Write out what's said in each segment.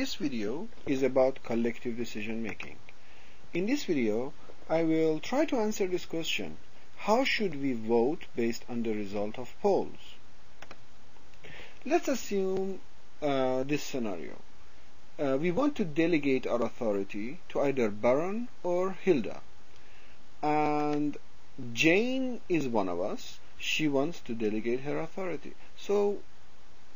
This video is about collective decision making. In this video, I will try to answer this question: how should we vote based on the result of polls? Let's assume this scenario. We want to delegate our authority to either Baron or Hilda. And Jane is one of us. She wants to delegate her authority. So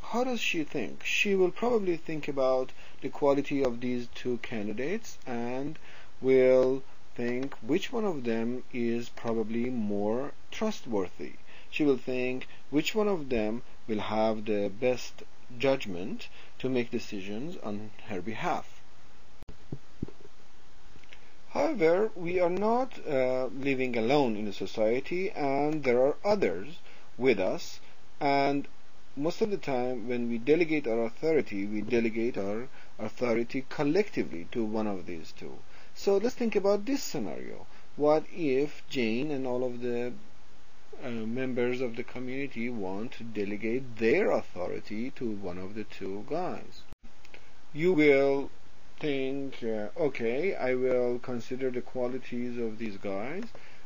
how does she think? She will probably think about the quality of these two candidates and will think which one of them is probably more trustworthy. She will think which one of them will have the best judgment to make decisions on her behalf. However, we are not living alone in a society, and there are others with us, and most of the time when we delegate our authority, we delegate our authority collectively to one of these two. So let's think about this scenario. What if Jane and all of the members of the community want to delegate their authority to one of the two guys? You will think, okay, I will consider the qualities of these guys.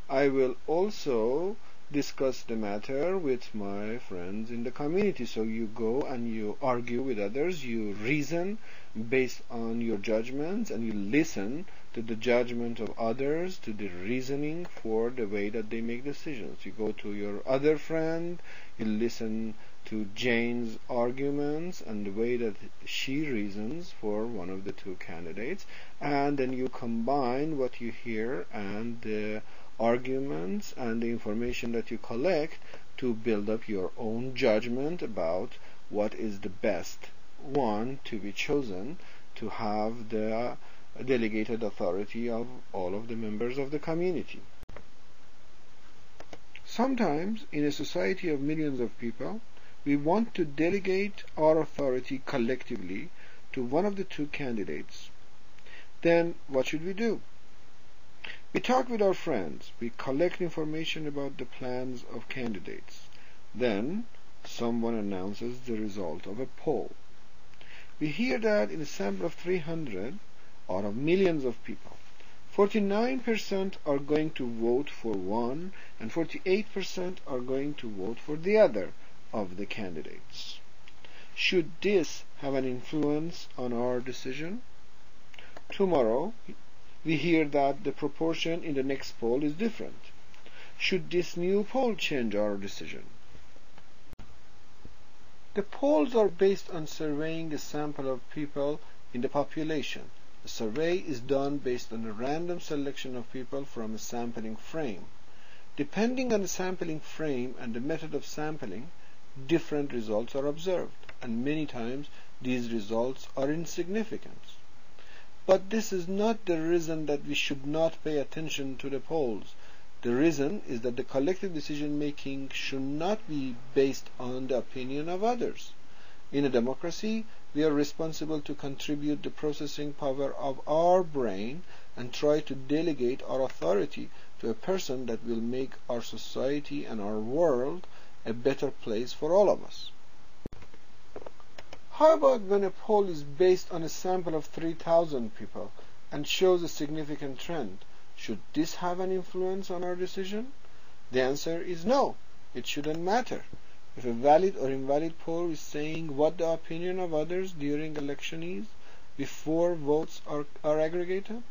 I will also discuss the matter with my friends in the community. So you go and you argue with others, you reason based on your judgments, and you listen to the judgment of others, to the reasoning for the way that they make decisions. You go to your other friend, you listen to Jane's arguments and the way that she reasons for one of the two candidates, and then you combine what you hear and the arguments and the information that you collect to build up your own judgment about what is the best one to be chosen to have the delegated authority of all of the members of the community. Sometimes in a society of millions of people, we want to delegate our authority collectively to one of the two candidates. Then what should we do? We talk with our friends. We collect information about the plans of candidates. Then someone announces the result of a poll. We hear that in a sample of 300 out of millions of people, 49% are going to vote for one and 48% are going to vote for the other of the candidates. Should this have an influence on our decision? Tomorrow, we hear that the proportion in the next poll is different. Should this new poll change our decision? The polls are based on surveying a sample of people in the population. The survey is done based on a random selection of people from a sampling frame. Depending on the sampling frame and the method of sampling, different results are observed, and many times these results are insignificant. But this is not the reason that we should not pay attention to the polls. The reason is that the collective decision making should not be based on the opinion of others. In a democracy, we are responsible to contribute the processing power of our brain and try to delegate our authority to a person that will make our society and our world a better place for all of us. How about when a poll is based on a sample of 3,000 people and shows a significant trend? Should this have an influence on our decision? The answer is no. It shouldn't matter. If a valid or invalid poll is saying what the opinion of others during election is before votes are aggregated,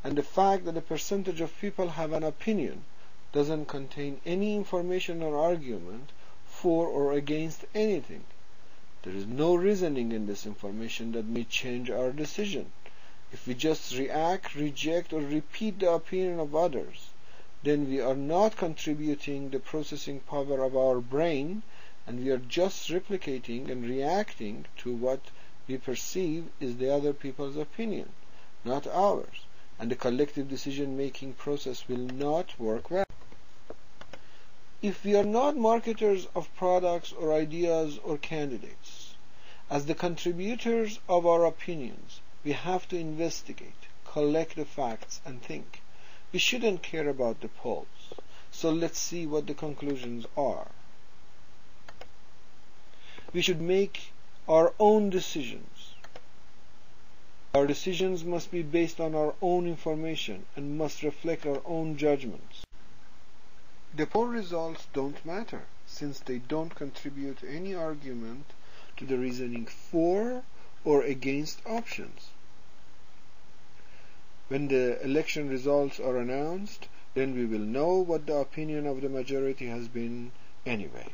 and the fact that the percentage of people have an opinion doesn't contain any information or argument for or against anything, there is no reasoning in this information that may change our decision. If we just react, reject, or repeat the opinion of others, then we are not contributing the processing power of our brain, and we are just replicating and reacting to what we perceive is the other people's opinion, not ours, and the collective decision-making process will not work well. If we are not marketers of products or ideas or candidates, as the contributors of our opinions, we have to investigate, collect the facts, and think. We shouldn't care about the polls. So let's see what the conclusions are. We should make our own decisions. Our decisions must be based on our own information and must reflect our own judgments. The poll results don't matter, since they don't contribute any argument to the reasoning for or against options. When the election results are announced, then we will know what the opinion of the majority has been anyway.